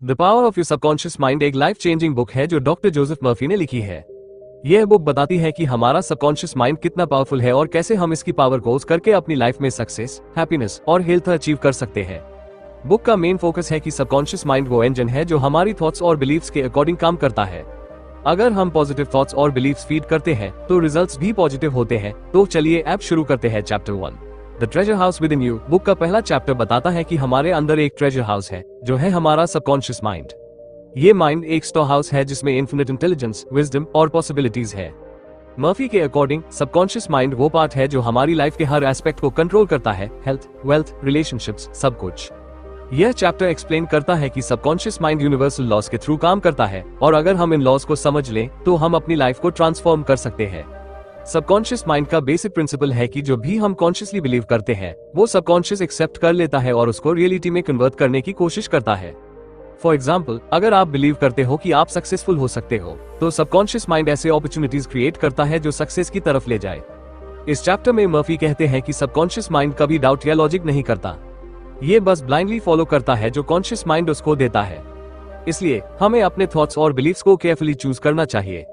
The power of your subconscious mind एक life changing book है जो डॉक्टर जोसेफ मर्फी ने लिखी है। यह बुक बताती है कि हमारा सबकॉन्शियस माइंड कितना पावरफुल है और कैसे हम इसकी पावर को यूज करके अपनी लाइफ में सक्सेस, हैप्पीनेस और हेल्थ अचीव कर सकते हैं। बुक का मेन फोकस है कि सबकॉन्शियस माइंड वो इंजन है जो हमारी थॉट्स और बिलीव्स के अकॉर्डिंग काम करता है। अगर हम पॉजिटिव थॉट्स और बिलीव्स फीड करते हैं तो रिजल्ट्स भी पॉजिटिव होते हैं। तो चलिए ऐप शुरू करते हैं। Chapter 1 the treasure house with in you. Book का पहला चैप्टर बताता है कि हमारे अंदर एक ट्रेजर हाउस है जो है हमारा सबकॉन्शियस माइंड। ये माइंड एक स्टोर हाउस है जिसमें इन्फिनिट इंटेलिजेंस, विजडम और पॉसिबिलिटीज है। मर्फी के अकॉर्डिंग सबकॉन्शियस माइंड वो पार्ट है जो हमारी लाइफ के हर एस्पेक्ट को कंट्रोल करता है, हेल्थ, वेल्थ, रिलेशनशिप्स, सब कुछ। यह चैप्टर एक्सप्लेन करता है कि सबकॉन्शियस माइंड यूनिवर्सल लॉज के थ्रू काम करता है और अगर हम इन लॉज को समझ लें तो हम अपनी लाइफ को ट्रांसफॉर्म कर सकते हैं। सबकॉन्शियस माइंड का बेसिक प्रिंसिपल है कि जो भी हम कॉन्शियसली बिलीव करते हैं वो सबकॉन्शियस एक्सेप्ट कर लेता है और उसको रियलिटी में कन्वर्ट करने की कोशिश करता है। फॉर एग्जाम्पल, अगर आप बिलीव करते हो कि आप सक्सेसफुल हो सकते हो तो सबकॉन्शियस माइंड ऐसे अपॉर्चुनिटीज क्रिएट करता है जो सक्सेस की तरफ ले जाए। इस चैप्टर में मर्फी कहते हैं कि सबकॉन्शियस माइंड कभी डाउट या लॉजिक नहीं करता, ये बस ब्लाइंडली फॉलो करता है जो कॉन्शियस माइंड उसको देता है। इसलिए हमें अपने थॉट्स और बिलीव्स को केयरफुली चूज करना चाहिए।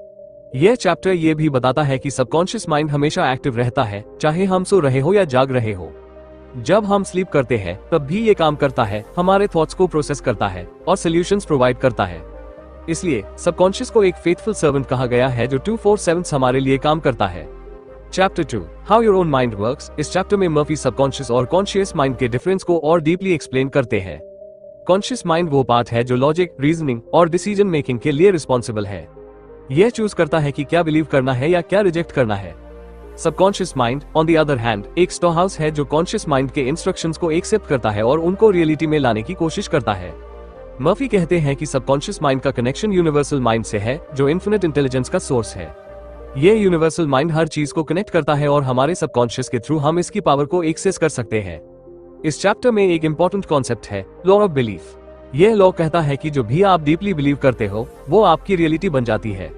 यह चैप्टर ये भी बताता है कि सबकॉन्शियस माइंड हमेशा एक्टिव रहता है, चाहे हम सो रहे हो या जाग रहे हो। जब हम स्लीप करते हैं तब भी ये काम करता है, हमारे थॉट्स को प्रोसेस करता है और सॉल्यूशंस प्रोवाइड करता है। इसलिए सबकॉन्शियस को एक फेथफुल सर्वेंट कहा गया है जो 24/7 हमारे लिए काम करता है। Chapter 2 how your own mind works. इस चैप्टर में मर्फी सबकॉन्शियस और कॉन्शियस माइंड के डिफरेंस को और डीपली एक्सप्लेन करते हैं। कॉन्शियस माइंड वो पार्ट है जो लॉजिक, रीजनिंग और डिसीजन मेकिंग के लिए रिस्पॉन्सिबल है। यह चूज करता है कि क्या बिलीव करना है या क्या रिजेक्ट करना है। Subconscious mind on the other hand एक स्टोर हाउस है जो कॉन्शियस माइंड के इंस्ट्रक्शंस को एक्सेप्ट करता है और उनको रियलिटी में लाने की कोशिश करता है। मर्फी कहते हैं कि सबकॉन्शियस माइंड का कनेक्शन यूनिवर्सल माइंड से है जो इन्फिनिट इंटेलिजेंस का सोर्स है। यह यूनिवर्सल माइंड हर चीज को कनेक्ट करता है और हमारे सबकॉन्शियस के थ्रू हम इसकी पावर को एक्सेस कर सकते हैं। इस चैप्टर में एक इंपॉर्टेंट कॉन्सेप्ट है लॉ ऑफ बिलीफ। यह लॉ कहता है कि जो भी आप डीपली बिलीव करते हो वो आपकी रियलिटी बन जाती है।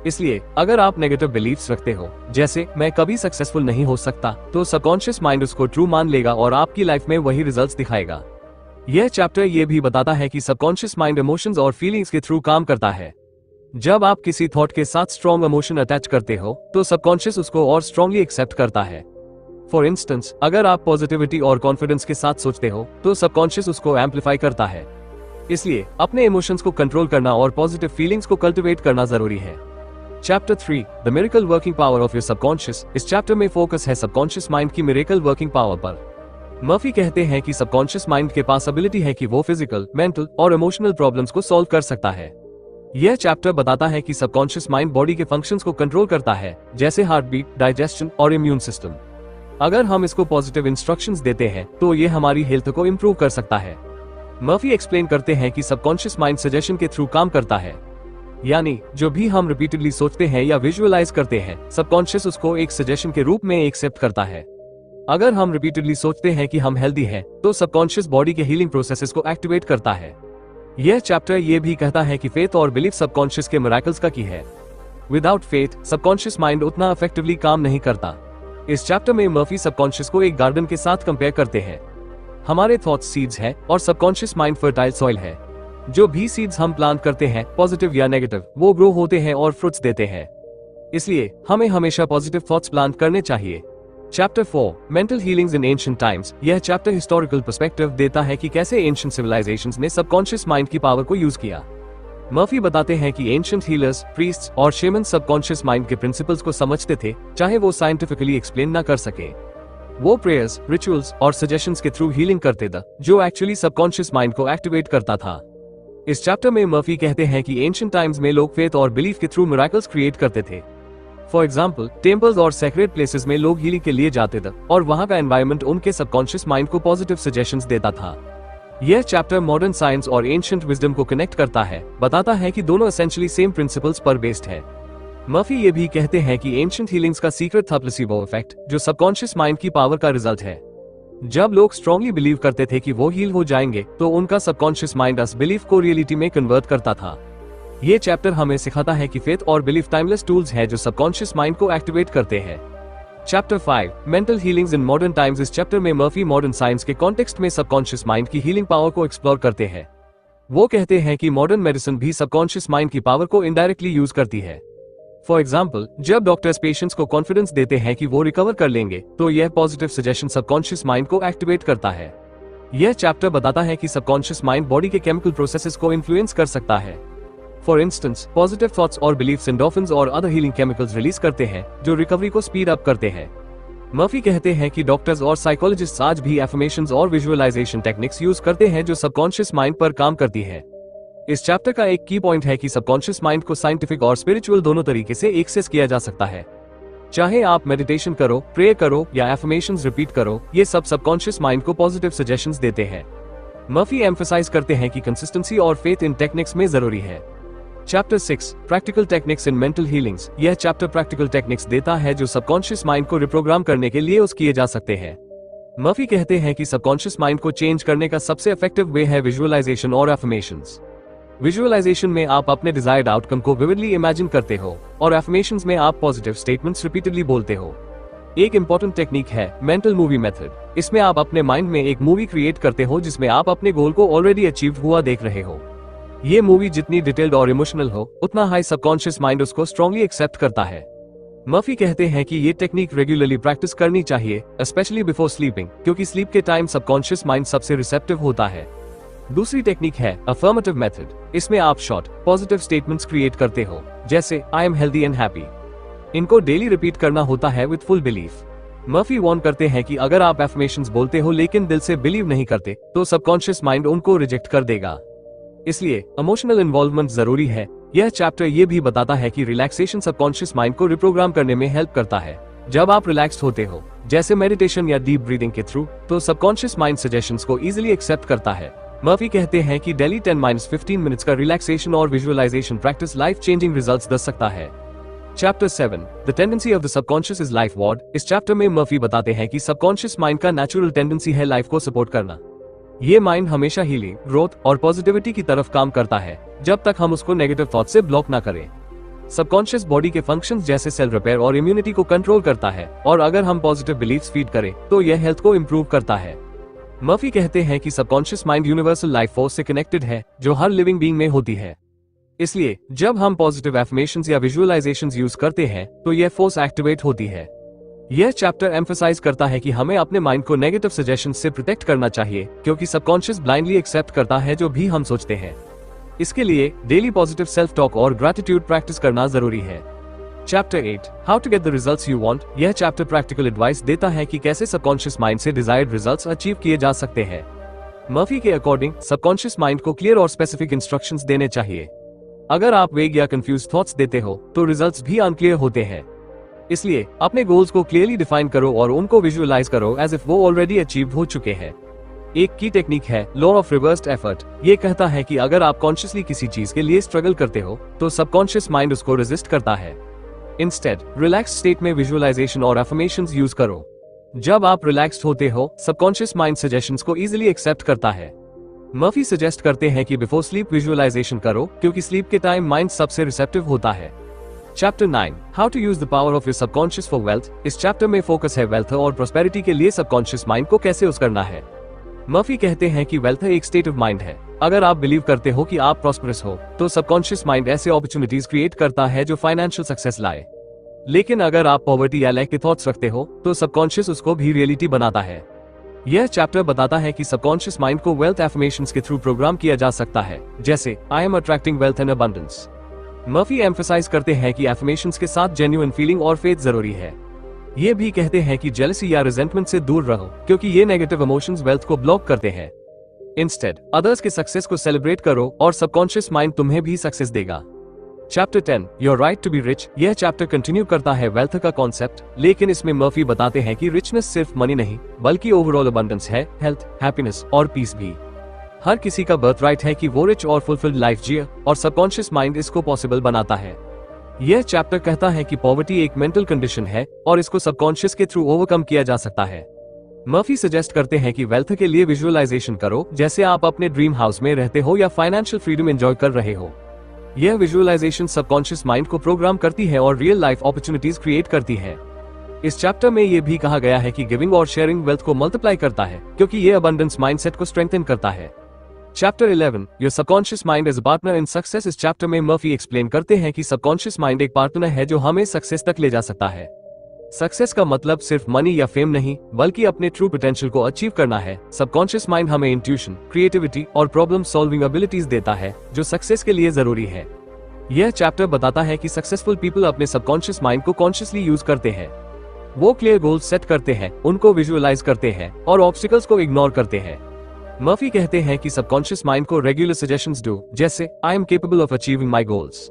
इसलिए अगर आप नेगेटिव बिलीफ्स रखते हो, जैसे मैं कभी सक्सेसफुल नहीं हो सकता, तो सबकॉन्शियस माइंड उसको ट्रू मान लेगा और आपकी लाइफ में वही रिजल्ट्स दिखाएगा। यह चैप्टर ये भी बताता है कि सबकॉन्शियस माइंड इमोशंस और फीलिंग्स के थ्रू काम करता है। जब आप किसी थॉट के साथ स्ट्रॉन्ग इमोशन अटैच करते हो तो सबकॉन्शियस उसको और स्ट्रॉन्गली एक्सेप्ट करता है। फॉर इंस्टेंस, अगर आप पॉजिटिविटी और कॉन्फिडेंस के साथ सोचते हो तो सबकॉन्शियस उसको एम्पलीफाई करता है। इसलिए अपने इमोशंस को कंट्रोल करना और पॉजिटिव फीलिंग्स को कल्टिवेट करना जरूरी है। Chapter 3 the miracle working power of your subconscious. इस चैप्टर में फोकस है सबकॉन्शियस माइंड की मिरेकल वर्किंग पावर पर। मर्फी कहते हैं कि सबकॉन्शियस माइंड के पास एबिलिटी है कि वो फिजिकल, मेंटल और इमोशनल प्रॉब्लम्स को सॉल्व कर सकता है। यह चैप्टर बताता है कि सबकॉन्शियस माइंड बॉडी के फंक्शंस को कंट्रोल करता है, जैसे हार्ट बीट, डाइजेशन और इम्यून सिस्टम। अगर हम इसको पॉजिटिव इंस्ट्रक्शंस देते हैं तो ये हमारी हेल्थ को इम्प्रूव कर सकता है। मर्फी एक्सप्लेन करते हैं कि सबकॉन्शियस माइंड सजेशन के थ्रू काम करता है, यानी जो भी हम रिपीटेडली सोचते हैं या विजुअलाइज करते हैं सबकॉन्शियस उसको एक सजेशन के रूप में एक्सेप्ट करता है। अगर हम रिपीटेडली सोचते हैं कि हम हेल्दी हैं, तो सबकॉन्शियस बॉडी के हीलिंग प्रोसेसेस को एक्टिवेट करता है। यह चैप्टर ये भी कहता है कि फेथ और बिलीफ सबकॉन्शियस के मिरेकल्स का की है। विदाउट फेथ सबकॉन्शियस माइंड उतना इफेक्टिवली काम नहीं करता। इस चैप्टर में मर्फी सबकॉन्शियस को एक गार्डन के साथ कंपेयर करते हैं। हमारे थॉट्स सीड्स है और सबकॉन्शियस माइंड फर्टाइल सॉइल है। जो भी सीड्स हम प्लांट करते हैं, पॉजिटिव या नेगेटिव, वो ग्रो होते हैं और फ्रूट्स देते हैं। इसलिए हमें हमेशा पॉजिटिव थॉट्स प्लांट करने चाहिए। चैप्टर 4 मेंटल हीलिंग्स इन एंशिएंट टाइम्स। यह चैप्टर हिस्टोरिकल पर्सपेक्टिव देता है कि कैसे एंशिएंट सिविलाइजेशंस ने सबकॉन्शियस माइंड की पावर को यूज किया। मर्फी बताते हैं कि एंशिएंट हीलर्स, प्रीस्ट्स और शेमन सबकॉन्शियस माइंड के प्रिंसिपल्स को समझते थे, चाहे वो साइंटिफिकली एक्सप्लेन न कर सके। वो प्रेयर्स, रिचुअल्स और सजेशंस के थ्रू हीलिंग करते थे, जो एक्चुअली सबकॉन्शियस माइंड को एक्टिवेट करता था। इस चैप्टर में मर्फी कहते हैं कि एंशिएंट टाइम्स में लोग फेथ और बिलीफ के थ्रू मिरेकल्स क्रिएट करते थे। फॉर एग्जाम्पल, टेम्पल्स और सेक्रेड प्लेसेस में लोग हीलिंग के लिए जाते थे और वहां का एनवायरनमेंट उनके सबकॉन्शियस माइंड को पॉजिटिव सजेशंस देता था। यह चैप्टर मॉडर्न साइंस और एंशिएंट विजडम को कनेक्ट करता है, बताता है कि दोनों एसेंशियली सेम प्रिंसिपल्स पर बेस्ड है। मर्फी ये भी कहते हैं कि एंशिएंट हीलिंग्स का सीक्रेट था प्लेसिबो इफेक्ट, जो सबकॉन्शियस माइंड की पावर का रिजल्ट है। जब लोग स्ट्रांगली बिलीव करते थे कि वो हील हो जाएंगे तो उनका सबकॉन्शियस माइंड उस बिलीफ को रियलिटी में कन्वर्ट करता था। ये चैप्टर हमें सिखाता है कि फेथ और बिलीफ टाइमलेस टूल्स हैं जो सबकॉन्शियस माइंड को एक्टिवेट करते हैं। Chapter 5 mental healings in modern times. इस चैप्टर में मर्फी मॉडर्न साइंस के कॉन्टेक्स्ट में सबकॉन्शियस माइंड की हीलिंग पावर को एक्सप्लोर करते हैं। वो कहते हैं कि मॉडर्न मेडिसिन भी सबकॉन्शियस माइंड की पावर को इनडायरेक्टली यूज करती है। फॉर एग्जाम्पल, जब डॉक्टर्स पेशेंट्स को कॉन्फिडेंस देते हैं कि वो रिकवर कर लेंगे, तो यह पॉजिटिव सजेशन सबकॉन्शियस माइंड को एक्टिवेट करता है। यह चैप्टर बताता है कि सबकॉन्शियस माइंड बॉडी के केमिकल प्रोसेसेस को इन्फ्लुएंस कर सकता है। फॉर इंस्टेंस, पॉजिटिव थॉट्स और बिलीफ्स एंडोर्फिन्स और अदर हीलिंग केमिकल्स रिलीज करते हैं, जो रिकवरी को स्पीड अप करते हैं। मर्फी कहते हैं कि डॉक्टर्स और साइकोलॉजिस्ट्स आज भी एफर्मेशंस और विजुअलाइजेशन टेक्निक्स यूज करते हैं जो सबकॉन्शियस माइंड पर काम करती है। इस चैप्टर का एक की पॉइंट है कि सबकॉन्शियस माइंड को साइंटिफिक और स्पिरिचुअल दोनों तरीके से एक्सेस किया जा सकता है। चाहे आप मेडिटेशन करो, प्रे करो या एफर्मेशंस रिपीट करो, ये सब सबकॉन्शियस माइंड को पॉजिटिव सजेशंस देते हैं। मर्फी एम्फसाइज करते हैं कि कंसिस्टेंसी और फेथ इन टेक्निक्स में जरूरी है। Chapter 6, practical techniques in mental healings. यह चैप्टर प्रैक्टिकल टेक्निक्स देता है जो सबकॉन्शियस माइंड को रिप्रोग्राम करने के लिए यूज किए जा सकते हैं। मर्फी कहते हैं कि सबकॉन्शियस माइंड को चेंज करने का सबसे इफेक्टिव वे है विजुअलाइजेशन और एफर्मेशंस। विजुअलाइजेशन में आप अपने डिजायर्ड आउटकम को विविडली इमेजिन करते हो और एफर्मेशंस में आप पॉजिटिव स्टेटमेंट्स रिपीटेडली बोलते हो। एक इंपॉर्टेंट टेक्निक है मेंटल मूवी मेथड। इसमें आप अपने माइंड में एक मूवी क्रिएट करते हो जिसमें आप अपने गोल को ऑलरेडी अचीव हुआ देख रहे हो। ये मूवी जितनी डिटेल्ड और इमोशनल हो, उतना हाई सबकॉन्शियस माइंड उसको स्ट्रांगली एक्सेप्ट करता है। मर्फी कहते हैं कि ये टेक्निक रेगुलरली प्रैक्टिस करनी चाहिए, स्पेशली बिफोर स्लीपिंग, क्योंकि स्लीप के टाइम सबकॉन्शियस माइंड सबसे रिसेप्टिव होता है। दूसरी टेक्निक है अफर्मेटिव मेथड। इसमें आप शॉर्ट पॉजिटिव स्टेटमेंट्स क्रिएट करते हो, जैसे I am healthy and happy. इनको डेली रिपीट करना होता है with full belief. Murphy warn करते हैं कि अगर आप एफर्मेशंस बोलते हो लेकिन दिल से बिलीव नहीं करते, तो सबकॉन्शियस माइंड उनको रिजेक्ट कर देगा। इसलिए इमोशनल इन्वॉल्वमेंट जरूरी है। यह चैप्टर ये भी बताता है कि रिलैक्सेशन सबकॉन्शियस माइंड को रिप्रोग्राम करने में हेल्प करता है। जब आप रिलैक्स्ड होते हो, जैसे मेडिटेशन या डीप ब्रीदिंग के थ्रू, तो सबकॉन्शियस माइंड सजेशंस को इजीली एक्सेप्ट करता है। मर्फी कहते हैं कि डेली 10-15 मिनट्स का रिलैक्सेशन और visualisation practice life changing results दे सकता है। Chapter 7, the tendency of the subconscious is lifeward. इस चैप्टर में मर्फी बताते हैं कि सबकॉन्शियस माइंड का नेचुरल टेंडेंसी है लाइफ को सपोर्ट करना। ये माइंड हमेशा हीलिंग, ग्रोथ और पॉजिटिविटी की तरफ काम करता है, जब तक हम उसको नेगेटिव थॉट से ब्लॉक ना करें। सबकॉन्शियस बॉडी के फंक्शंस जैसे सेल रिपेयर और इम्यूनिटी को कंट्रोल करता है, और अगर हम पॉजिटिव बिलीफ्स फीड करें तो यह हेल्थ को इंप्रूव करता है। मर्फी कहते हैं कि subconscious mind universal life force से कनेक्टेड है, जो हर लिविंग बीइंग में होती है। इसलिए जब हम पॉजिटिव एफर्मेशंस या विजुअलाइजेशंस यूज करते हैं, तो यह फोर्स एक्टिवेट होती है। यह चैप्टर एम्फसाइज करता है कि हमें अपने माइंड को नेगेटिव सजेशंस से प्रोटेक्ट करना चाहिए, क्योंकि सबकॉन्शियस ब्लाइंडली एक्सेप्ट करता है जो भी हम सोचते हैं। इसके लिए डेली पॉजिटिव सेल्फ टॉक और ग्रैटिट्यूड प्रैक्टिस करना जरूरी है। Chapter 8, how to get the results you want. यह चैप्टर प्रैक्टिकल एडवाइस देता है कि कैसे सबकॉन्शियस माइंड से डिजायर्ड रिजल्ट्स अचीव किए जा सकते हैं। मर्फी के अकॉर्डिंग सबकॉन्शियस माइंड को क्लियर और स्पेसिफिक इंस्ट्रक्शंस देने चाहिए। अगर आप वेग या कंफ्यूज थॉट्स देते हो, तो रिजल्ट्स भी अनक्लियर होते हैं। इसलिए अपने गोल्स को क्लियरली डिफाइन करो और उनको विजुअलाइज करो एज इफ वो ऑलरेडी अचीव हो चुके हैं। एक की टेक्निक है लॉ ऑफ रिवर्स्ड एफर्ट। ये कहता है कि अगर आप कॉन्शियसली किसी चीज के लिए स्ट्रगल करते हो, तो सबकॉन्शियस माइंड उसको रेजिस्ट करता है। इंस्टेड रिलैक्स स्टेट में विजुअलाइजेशन और एफर्मेशंस यूज करो। जब आप रिलैक्स्ड होते हो, सबकॉन्शियस माइंड सजेशंस को इजीली एक्सेप्ट करता है। मर्फी सजेस्ट करते हैं कि बिफोर स्लीप विजुअलाइजेशन करो, क्योंकि स्लीप के टाइम माइंड सबसे रिसेप्टिव होता है। Chapter 9, how to use the power of your subconscious for wealth. इस चैप्टर में फोकस है वेल्थ और प्रोस्पेरिटी के लिए सबकॉन्शियस माइंड को कैसे यूज करना है। मर्फी कहते हैं कि वेल्थ एक स्टेट ऑफ माइंड है। अगर आप बिलीव करते हो कि आप प्रॉस्परस हो, तो सबकॉन्शियस माइंड ऐसे अपॉर्चुनिटीज क्रिएट करता है जो फाइनेंशियल सक्सेस लाए। लेकिन अगर आप पॉवर्टी या लैक के थॉट्स रखते हो, तो सबकॉन्शियस उसको भी रियलिटी बनाता है। यह चैप्टर बताता है कि सबकॉन्शियस माइंड को वेल्थ एफर्मेशंस के थ्रू प्रोग्राम किया जा सकता है, जैसे I am attracting wealth and abundance. Murphy emphasise करते हैं कि एफर्मेशंस के साथ जेन्युइन फीलिंग और फेथ जरूरी है। ये भी कहते हैं कि जेलसी या रिजेंटमेंट से दूर रहो, क्योंकि ये नेगेटिव इमोशंस वेल्थ को ब्लॉक करते हैं। इंस्टेड अदर्स के सक्सेस को सेलिब्रेट करो और सबकॉन्शियस माइंड तुम्हें भी सक्सेस देगा। Chapter 10, your right to be rich. यह चैप्टर कंटिन्यू करता है वेल्थ का कॉन्सेप्ट, लेकिन इसमें मर्फी बताते हैं कि रिचनेस सिर्फ मनी नहीं, बल्कि ओवरऑल अबंडेंस है, हेल्थ, हैप्पीनेस और पीस भी। हर किसी का बर्थ राइट है कि वो रिच और फुलफिल्ड लाइफ जिए, और सबकॉन्शियस माइंड इसको पॉसिबल बनाता है। यह चैप्टर कहता है कि पॉवर्टी एक मेंटल कंडीशन है और इसको सबकॉन्शियस के थ्रू ओवरकम किया जा सकता है। मर्फी सजेस्ट करते हैं कि वेल्थ के लिए विजुअलाइजेशन करो, जैसे आप अपने ड्रीम हाउस में रहते हो या फाइनेंशियल फ्रीडम एंजॉय कर रहे हो। यह विजुअलाइजेशन सबकॉन्शियस माइंड को प्रोग्राम करती है और रियल लाइफ अपॉर्चुनिटीज क्रिएट करती है। इस चैप्टर में यह भी कहा गया है कि गिविंग और शेयरिंग वेल्थ को मल्टीप्लाई करता है, क्योंकि यह अबंडेंस माइंडसेट को स्ट्रेंथन करता है। Chapter 11 your subconscious mind as a partner in success. इस चैप्टर में मर्फी एक्सप्लेन करते हैं कि सबकॉन्शियस माइंड एक पार्टनर है जो हमें सक्सेस तक ले जा सकता है। सक्सेस का मतलब सिर्फ मनी या फेम नहीं, बल्कि अपने ट्रू पोटेंशियल को अचीव करना है। सबकॉन्शियस माइंड हमें इंट्यूशन, क्रिएटिविटी और प्रॉब्लम सॉल्विंग एबिलिटीज देता है जो सक्सेस के लिए जरूरी है। यह चैप्टर बताता है कि सक्सेसफुल पीपल अपने सबकॉन्शियस माइंड को कॉन्शियसली यूज करते हैं। वो क्लियर गोल्स सेट करते हैं, उनको विजुअलाइज करते हैं और ऑब्स्टिकल्स को इग्नोर करते हैं। मर्फी कहते हैं कि सबकॉन्शियस माइंड को रेगुलर सजेशंस दो, जैसे I am capable of achieving my goals.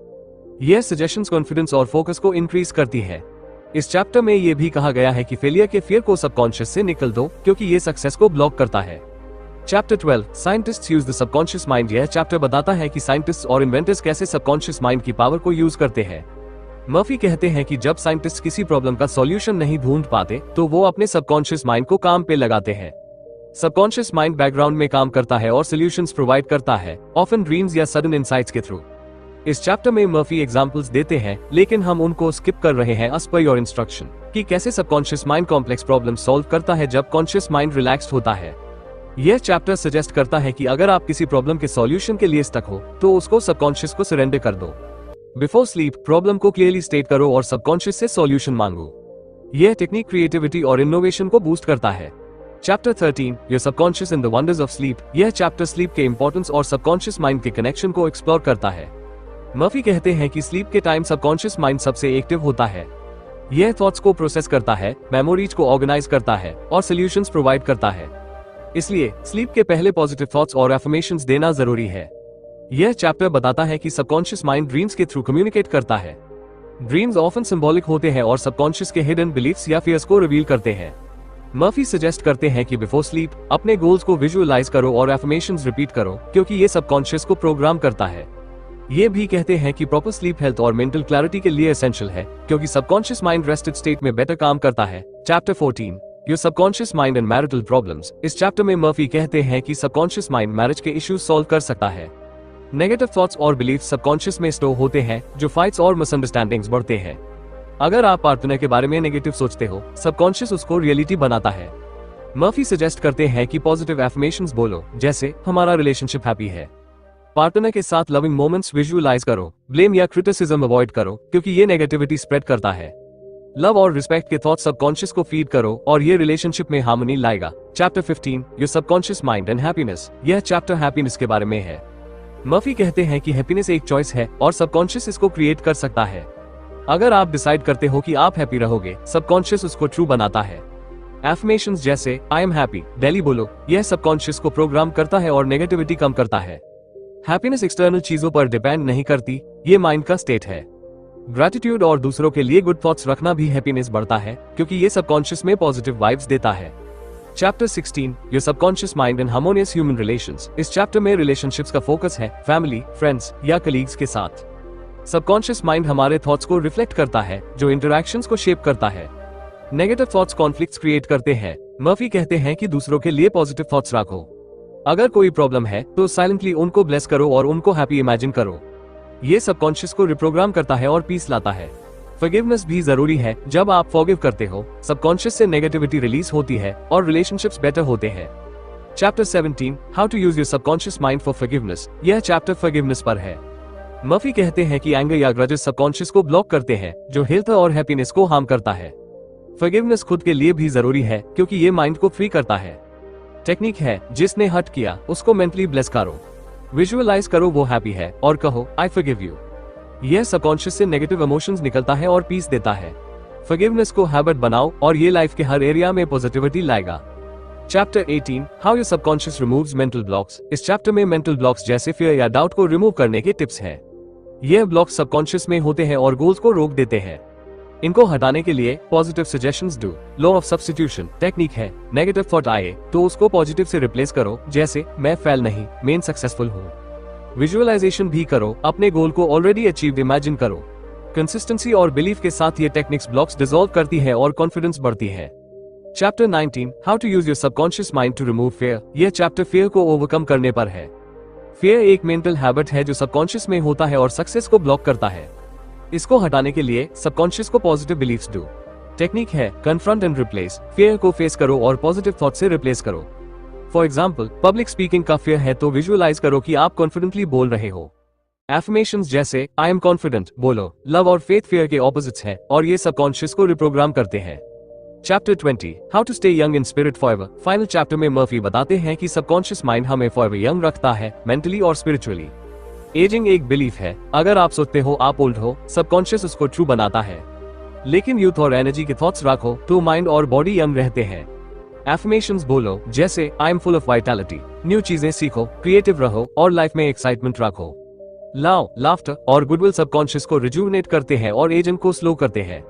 यह सजेशंस कॉन्फिडेंस और फोकस को इंक्रीज करती है। इस चैप्टर में यह भी कहा गया है कि फेलियर के फियर को सबकॉन्शियस से निकल दो, क्योंकि ये सक्सेस को ब्लॉक करता है। Chapter 12 scientists use the subconscious mind. यह चैप्टर बताता है कि साइंटिस्ट्स और इन्वेंटर्स कैसे सबकॉन्शियस माइंड की पावर को यूज करते हैं। मर्फी कहते हैं कि जब साइंटिस्ट्स किसी प्रॉब्लम का सॉल्यूशन नहीं ढूंढ पाते तो वो अपने सबकॉन्शियस माइंड को काम पे लगाते हैं। सबकॉन्शियस माइंड बैकग्राउंड में काम करता है और सॉल्यूशंस प्रोवाइड करता है, ऑफन ड्रीम्स या सडन इनसाइट्स के थ्रू। इस चैप्टर में मर्फी एग्जांपल्स देते हैं, लेकिन हम उनको स्किप कर रहे हैं एज पर योर इंस्ट्रक्शन, कि कैसे subconscious mind complex problem solve करता है जब कॉन्शियस माइंड रिलैक्स्ड होता है। यह चैप्टर सजेस्ट करता है कि अगर आप किसी प्रॉब्लम के सॉल्यूशन के लिए स्टक हो तो उसको सबकॉन्शियस को सरेंडर कर दो। बिफोर स्लीप प्रॉब्लम को क्लियरली स्टेट करो और सबकॉन्शियस से सॉल्यूशन मांगो। यह टेक्निक क्रिएटिविटी और इनोवेशन को बूस्ट करता है। Chapter 13 your subconscious in the wonders of sleep. यह चैप्टर स्लीप के इंपॉर्टेंस और सबकॉन्शियस माइंड के कनेक्शन को एक्सप्लोर करता है। मर्फी कहते हैं कि स्लीप के टाइम सबकॉन्शियस माइंड सबसे एक्टिव होता है। यह थॉट्स को प्रोसेस करता है, मेमोरीज को ऑर्गेनाइज करता है और सॉल्यूशंस प्रोवाइड करता है। इसलिए स्लीप के पहले पॉजिटिव थॉट्स और अफर्मेशंस देना जरूरी है। यह चैप्टर बताता है कि सबकॉन्शियस माइंड ड्रीम्स के थ्रू कम्युनिकेट करता है। ड्रीम्स ऑफन सिंबॉलिक होते हैं और सबकॉन्शियस के हिडन बिलीफ्स या फियर्स को रिवील करते हैं। मर्फी सजेस्ट करते हैं कि बिफोर स्लीप अपने गोल्स को विजुअलाइज करो और अफर्मेशंस रिपीट करो, क्योंकि ये सबकॉन्शियस को प्रोग्राम करता है। ये भी कहते हैं कि प्रॉपर स्लीप हेल्थ और मेंटल क्लैरिटी के लिए एसेंशियल है, क्योंकि सबकॉन्शियस माइंड रेस्टेड स्टेट में बेटर काम करता है। Chapter 14 your subconscious mind and marital problems. इस चैप्टर में मर्फी कहते हैं कि सबकॉन्शियस माइंड मैरिज के इश्यूज सॉल्व कर सकता है। नेगेटिव थॉट्स और बिलीफ सबकॉन्शियस में स्टोर होते हैं, जो फाइट्स और मिसअंडरस्टैंडिंग्स बढ़ते हैं। अगर आप पार्टनर के बारे में नेगेटिव सोचते हो, सबकॉन्शियस उसको रियलिटी बनाता है। मर्फी सजेस्ट करते हैं कि पॉजिटिव एफर्मेशंस बोलो, जैसे हमारा रिलेशनशिप हैप्पी है। पार्टनर के साथ लविंग मोमेंट्स विजुअलाइज करो, ब्लेम या क्रिटिसिज्म अवॉइड करो, क्योंकि ये नेगेटिविटी स्प्रेड करता है। लव और रिस्पेक्ट के थॉट्स सबकॉन्शियस को फीड करो और ये रिलेशनशिप में हार्मनी लाएगा। Chapter 15 your subconscious mind and happiness. यह चैप्टर हैप्पीनेस के बारे में है। मर्फी कहते हैं कि हैप्पीनेस एक चॉइस है और सबकॉन्शियस इसको क्रिएट कर सकता है। अगर आप डिसाइड करते हो कि आप हैप्पी रहोगे, सबकॉन्शियस उसको ट्रू बनाता है। एफर्मेशंस जैसे आई एम हैप्पी डेली बोलो, यह सबकॉन्शियस को प्रोग्राम करता है और नेगेटिविटी कम करता है। हैप्पीनेस एक्सटर्नल चीजों पर डिपेंड नहीं करती, ये माइंड का स्टेट है। ग्रैटिट्यूड और दूसरों के लिए गुड थॉट्स रखना भी हैप्पीनेस बढ़ता है, क्योंकि ये सबकॉन्शियस में पॉजिटिव वाइब्स देता है। Chapter 16 your subconscious mind and harmonious human relations. इस चैप्टर में रिलेशनशिप्स का फोकस है फैमिली, फ्रेंड्स या कलीग्स के साथ। सबकॉन्शियस माइंड हमारे थॉट्स को रिफ्लेक्ट करता है, जो इंटरैक्शंस को शेप करता है। नेगेटिव थॉट्स कॉन्फ्लिक्ट्स क्रिएट करते हैं। मर्फी कहते हैं कि दूसरों के लिए पॉजिटिव थॉट्स रखो। अगर कोई प्रॉब्लम है तो साइलेंटली उनको ब्लेस करो और उनको हैप्पी इमेजिन करो। ये सबकॉन्शियस को रिप्रोग्राम करता है और पीस लाता है। फॉरगिवनेस भी जरूरी है। जब आप फॉरगिव करते हो, सबकॉन्शियस से नेगेटिविटी रिलीज होती है और रिलेशनशिप्स बेटर होते हैं। Chapter 17 how to use your subconscious mind for forgiveness. यह चैप्टर फॉरगिवनेस पर है। मर्फी कहते हैं कि एंगर या ग्रजेस सबकॉन्शियस को ब्लॉक करते हैं, जो हेल्थ और हैप्पीनेस को हार्म करता है। फॉरगिवनेस खुद के लिए भी जरूरी है, क्योंकि ये माइंड को फ्री करता है। टेक्निक है, जिसने हर्ट किया उसको मेंटली ब्लेस करो, विजुअलाइज करो वो हैप्पी है और कहो आई फॉरगिव यू। यह सबकॉन्शियस से नेगेटिव इमोशंस निकलता है और पीस देता है। फॉरगिवनेस को हैबिट बनाओ और ये लाइफ के हर एरिया में पॉजिटिविटी लाएगा। Chapter 18 how your subconscious removes mental blocks. इस चैप्टर में मेंटल ब्लॉक्स जैसे फियर या डाउट को रिमूव करने के टिप्स हैं। यह ब्लॉक्स सबकॉन्शियस में होते हैं और गोल्स को रोक देते हैं। इनको हटाने के लिए पॉजिटिव सजेशंस दो। लॉ ऑफ सब्स्टिट्यूशन टेक्निक है, नेगेटिव थॉट आए तो उसको पॉजिटिव से रिप्लेस करो, जैसे मैं फेल नहीं, मैं सक्सेसफुल हूँ। विजुअलाइजेशन भी करो, अपने गोल को ऑलरेडी अचीव्ड इमेजिन करो। कंसिस्टेंसी और बिलीफ के साथ ये टेक्निक्स ब्लॉक्स डिसॉल्व करती है और कॉन्फिडेंस बढ़ती है। Chapter 19 how to use your subconscious mind to remove fear. यह चैप्टर फियर को ओवरकम करने पर है। फियर एक मेंटल हैबिट है जो सबकॉन्शियस में होता है और सक्सेस को ब्लॉक करता है। इसको हटाने के लिए सबकॉन्शियस को पॉजिटिव बिलीफ्स दो। टेक्निक है कन्फ्रंट एंड रिप्लेस। फियर को फेस करो और पॉजिटिव थॉट से रिप्लेस करो। फॉर एग्जाम्पल, पब्लिक स्पीकिंग का फियर है तो विजुअलाइज करो कि आप कॉन्फिडेंटली बोल रहे हो। एफर्मेशंस जैसे आई एम कॉन्फिडेंट बोलो। लव और फेथ फियर के ऑपोजिट्स हैं और ये सबकॉन्शियस को रिप्रोग्राम करते हैं। Chapter 20 how to stay young in spirit forever. Final chapter में मर्फी बताते हैं कि सबकॉन्शियस माइंड हमें फॉरएवर यंग रखता है, मेंटली और स्पिरिचुअली। एजिंग एक बिलीफ है, अगर आप सोचते हो आप ओल्ड हो, सबकॉन्शियस उसको ट्रू बनाता है। लेकिन यूथ और एनर्जी के थॉट्स रखो तो माइंड और बॉडी यंग रहते हैं। एफर्मेशंस बोलो जैसे I M full of vitality. New चीजें सीखो, क्रिएटिव रहो और लाइफ में एक्साइटमेंट रखो। लव, लाफ्टर और गुडविल सबकॉन्शियस को रिजुविनेट करते हैं और एजिंग को स्लो करते हैं।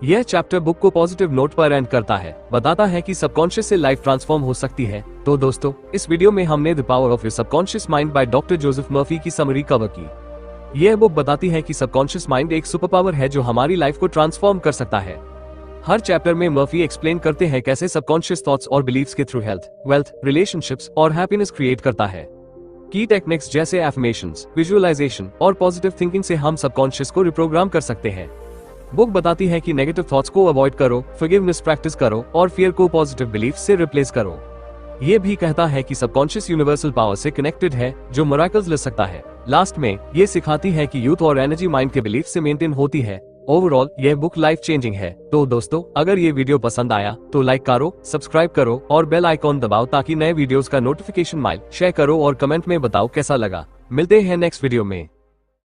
यह चैप्टर बुक को पॉजिटिव नोट पर एंड करता है, बताता है कि सबकॉन्शियस से लाइफ ट्रांसफॉर्म हो सकती है। तो दोस्तों, इस वीडियो में हमने the power of your subconscious mind by doctor Joseph Murphy की समरी कवर की। यह बुक बताती है कि सबकॉन्शियस माइंड एक सुपर पावर है जो हमारी लाइफ को ट्रांसफॉर्म कर सकता है। हर चैप्टर में मर्फी एक्सप्लेन करते हैं कैसे सबकॉन्शियस थॉट्स और बिलीव्स के थ्रू हेल्थ, वेल्थ, रिलेशनशिप्स और हैप्पीनेस क्रिएट करता है। की टेक्निक्स जैसे एफर्मेशंस, विजुअलाइजेशन और पॉजिटिव थिंकिंग से हम सबकॉन्शियस को रिप्रोग्राम कर सकते हैं। बुक बताती है कि नेगेटिव थॉट्स को अवॉइड करो, फॉरगिवनेस प्रैक्टिस करो और फियर को पॉजिटिव बिलीफ से रिप्लेस करो। ये भी कहता है कि सबकॉन्शियस यूनिवर्सल पावर से कनेक्टेड है जो मिरेकल्स ला सकता है। लास्ट में ये सिखाती है कि यूथ और एनर्जी माइंड के बिलीफ से मेंटेन होती है। ओवरऑल यह बुक लाइफ चेंजिंग है। तो दोस्तों, अगर ये वीडियो पसंद आया तो लाइक करो, सब्सक्राइब करो और बेल आइकॉन दबाओ ताकि नए वीडियोस का नोटिफिकेशन मिले। शेयर करो और कमेंट में बताओ कैसा लगा। मिलते हैं नेक्स्ट वीडियो में।